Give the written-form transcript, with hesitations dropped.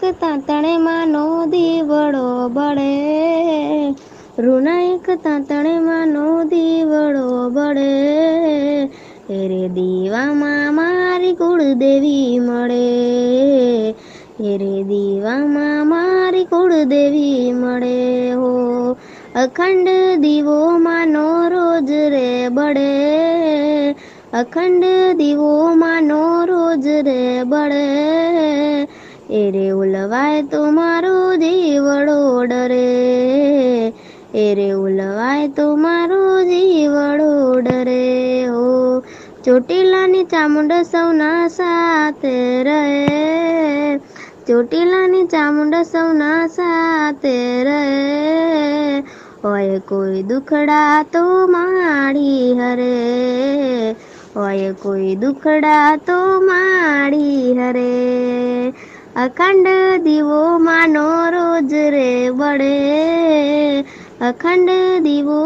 એક તાતણે માનો દીવડો બળે, રૂના એક તાતણે માનો દીવડો બળે, એરે દીવામાં મારી કુળદેવી મળે, એરે દીવામાં મારી કુળદેવી મળે હો. અખંડ દીવો માનો રોજ રે બળે, અખંડ દીવો માનો રોજ રે બળે, એરે ઉલવાય તો મારો જીવડો ડરે, એરે ઉલવાય તો મારો જીવડો ડરે હો. ચોટીલાની ચામુંડ સૌના સાથે રહે, ચોટીલાની ચામુંડ સૌના સાથે રહે, હોય કોઈ દુખડા તો માડી હરે, હોય કોઈ દુખડા તો માડી હરે. અખંડ દીવો માનો રોજ રે બળે, અખંડ દીવો